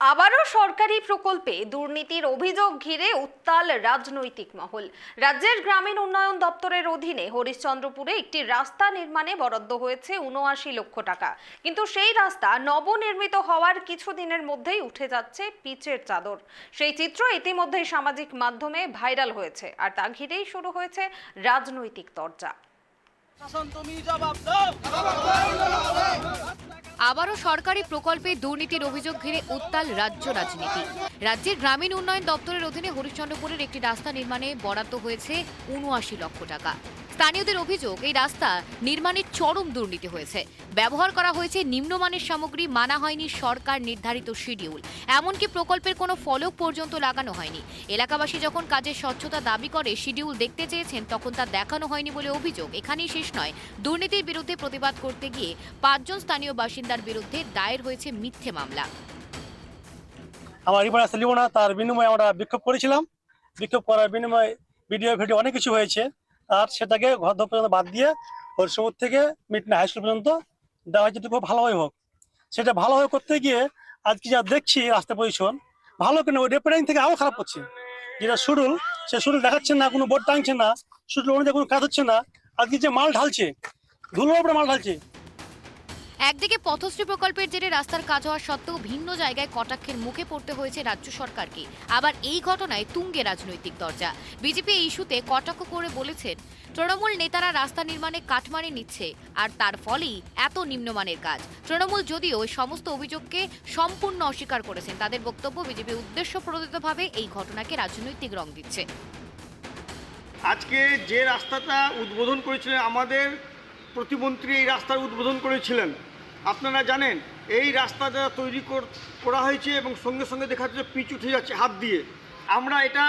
আবারও সরকারি প্রকল্পে দুর্নীতির অভিযোগ ঘিরে উত্তাল রাজনৈতিক মহল। রাজ্যের গ্রামীণ উন্নয়ন দপ্তরের অধীনে হরিশ্চন্দ্রপুরে একটি রাস্তা নির্মাণে বরাদ্দ হয়েছে ৭৯ লক্ষ টাকা, কিন্তু সেই রাস্তা নবনির্মিত হওয়ার কিছুদিনের মধ্যেই উঠে যাচ্ছে পিচের চাদর। সেই চিত্র ইতিমধ্যেই সামাজিক মাধ্যমে ভাইরাল হয়েছে, আর তা ঘিরেই শুরু হয়েছে রাজনৈতিক চর্চা। আবারও সরকারি প্রকল্পে দুর্নীতির অভিযোগ ঘিরে উত্তাল রাজ্য রাজনীতি। রাজ্যের গ্রামীণ উন্নয়ন দপ্তরের অধীনে হরিশ্চন্দ্রপুরের একটি রাস্তা নির্মাণে বরাদ্দ হয়েছে ৭৯ লক্ষ টাকা। স্থানীয়দের অভিযোগ, এই রাস্তা নির্মাণে চরম দুর্নীতি হয়েছে। ব্যবহার করা হয়েছে নিম্নমানের সামগ্রী, মানা হয়নি সরকার নির্ধারিত শিডিউল, এমনকি প্রকল্পের কোনো ফলক পর্যন্ত লাগানো হয়নি। এলাকাবাসী যখন কাজের স্বচ্ছতা দাবি করে শিডিউল দেখতে চেয়েছেন, তখন তা দেখানো হয়নি বলে অভিযোগ। এখানেই শেষ নয়, দুর্নীতির বিরুদ্ধে প্রতিবাদ করতে গিয়ে ৫ জন স্থানীয় বাসিন্দার বিরুদ্ধে দায়ের হয়েছে মিথ্যে মামলা। আমার এই রাস্তা নিব না, তার বিনিময়ে আমরা বিক্ষোভ করেছিলাম। বিক্ষোভ করার বিনিময়ে ভিডিও অনেক কিছু হয়েছে, আর সেটাকে ঘর পর্যন্ত বাদ দিয়ে হরিশ্চন্দ্রপুর থেকে মিটনা হাই স্কুল পর্যন্ত দেওয়া হয়েছে, খুব ভালোভাবে হোক। সেটা ভালোভাবে করতে গিয়ে আজকে যা দেখছি রাস্তা পজিশন ভালো কিনা, ওই রিপেয়ারিং থেকে আরও খারাপ করছে। যেটা শুরুল, সে শুরুল দেখাচ্ছে না, কোনো বোর্ড টাঙছে না, শুরুল অনুযায়ী কোনো কাজ হচ্ছে না। আজকে যে মাল ঢালছে, ধুলোর উপরে মাল ঢালছে। একদিকে পথশ্রী প্রকল্পের জেরে রাস্তার কাজ হওয়া সত্ত্বেও ভিন্ন জায়গায় কটাক্ষের মুখে পড়তে হয়েছে রাজ্য সরকারকে। আবার এই ঘটনায় তুঙ্গে রাজনৈতিক দরজা। বিজেপি এই ইস্যুতে কটাক্ষ করে বলেছেন, তৃণমূল নেতারা রাস্তা নির্মাণে কাটমানি নিচ্ছে, আর তার ফলেই এত নিম্নমানের কাজ। তৃণমূল যদিও ওই সমস্ত অভিযোগকে সম্পূর্ণ অস্বীকার করেছেন। তাদের বক্তব্য, বিজেপি উদ্দেশ্যপ্রণোদিতভাবে এই ঘটনাকে রাজনৈতিক রং দিচ্ছে। আজকে যে রাস্তাটা উদ্বোধন করেছিলেন আমাদের প্রতিমন্ত্রী, এই রাস্তার উদ্বোধন করেছিলেন। আপনারা জানেন এই রাস্তাটা তৈরি করা হয়েছে এবং সঙ্গে সঙ্গে দেখা যাচ্ছে পিচ উঠে যাচ্ছে হাত দিয়ে। আমরা এটা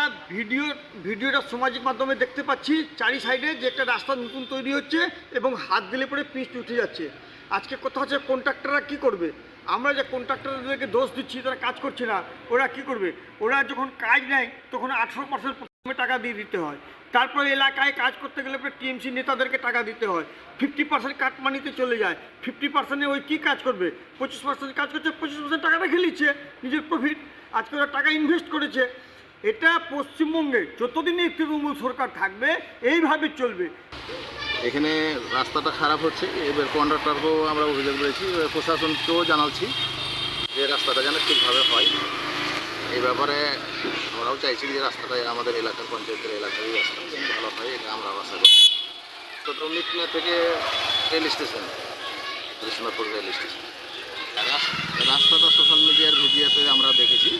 ভিডিওটা সামাজিক মাধ্যমে দেখতে পাচ্ছি, চারি সাইডে যে একটা রাস্তা নতুন তৈরি হচ্ছে এবং হাত দিলে পরে পিচ উঠে যাচ্ছে। আজকে কথা হচ্ছে কন্ট্রাক্টররা কী করবে? আমরা যে কন্ট্রাক্টরদেরকে দোষ দিচ্ছি, তারা কাজ করছে না, ওরা কি করবে? ওরা যখন কাজ নেয় তখন 18% প্রথমে টাকা দিয়ে দিতে হয়, তারপরে এলাকায় কাজ করতে গেলে টিএমসি নেতাদেরকে টাকা দিতে হয়, 50% কাটমানিতে চলে যায়। 50%-এ ওই কী কাজ করবে? 25% কাজ করছে, 25% টাকাটা খেয়ে নিচ্ছে নিজের প্রফিট। আজকে ওরা টাকা ইনভেস্ট করেছে। এটা পশ্চিমবঙ্গে যতদিন এই তৃণমূল সরকার থাকবে এইভাবে চলবে। এখানে রাস্তাটা খারাপ হচ্ছে, এবার কন্ট্রাক্টরকেও আমরা অভিযোগ করেছি, প্রশাসনকেও জানাচ্ছি যে রাস্তাটা যেন ঠিকভাবে হয়। এই ব্যাপারে আমরাও চাইছি যে রাস্তাটা আমাদের এলাকার পঞ্চায়েতের এলাকারই রাস্তা ভালো হয়, এটা আমরা আশা করি। তো মিটনা থেকে rail station, Krishnapur rail station রাস্তাটা সোশ্যাল মিডিয়ার ভিডিওতে আমরা দেখেছি।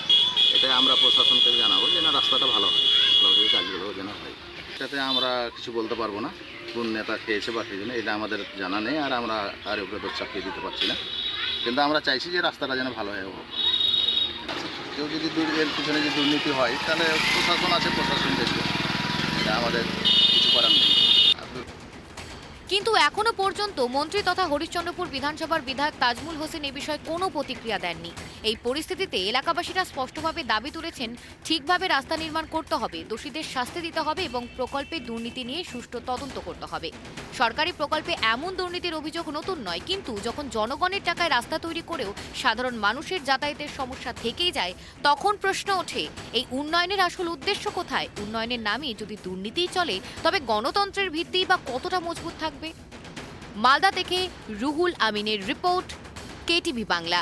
এটা আমরা প্রশাসনকে জানাবো যে না, রাস্তাটা ভালো হয়, ভালোভাবে কাজগুলো যেন হয়। এটাতে আমরা কিছু বলতে পারবো না, কোন নেতা খেয়েছে বা খেয়েছে না, এটা আমাদের জানা নেই, আর আমরা তার উপরে দোষ চাপিয়ে দিতে পারছি না। কিন্তু আমরা চাইছি যে রাস্তাটা যেন ভালো হয় হোক। কেউ যদি এর পিছনে যে দুর্নীতি হয়, তাহলে প্রশাসন আছে, প্রশাসন দেখবে, এটা আমাদের কিছু করার নেই। কিন্তু এখনো পর্যন্ত মন্ত্রী তথা হরিশ্চন্দ্রপুর বিধানসভার বিধায়ক তাজমুল হোসেন এ বিষয়ে কোনো প্রতিক্রিয়া দেননি। এই পরিস্থিতিতে এলাকাবাসীরা স্পষ্টভাবে দাবি তুলেছেন, ঠিকভাবে রাস্তা নির্মাণ করতে হবে, দোষীদের শাস্তি দিতে হবে এবং প্রকল্পে দুর্নীতি নিয়ে সুষ্ঠু তদন্ত করতে হবে। সরকারি প্রকল্পে এমন দুর্নীতির অভিযোগ নতুন নয়, কিন্তু যখন জনগণের টাকায় রাস্তা তৈরি করেও সাধারণ মানুষের যাতায়াতের সমস্যা থেকেই যায়, তখন প্রশ্ন ওঠে, এই উন্নয়নের আসল উদ্দেশ্য কোথায়? উন্নয়নের নামে যদি দুর্নীতিই চলে, তবে গণতন্ত্রের ভিত্তি বা কতটা মজবুত থাকবে? মালদা থেকে রুহুল আমিনের রিপোর্ট, কেটিভি বাংলা।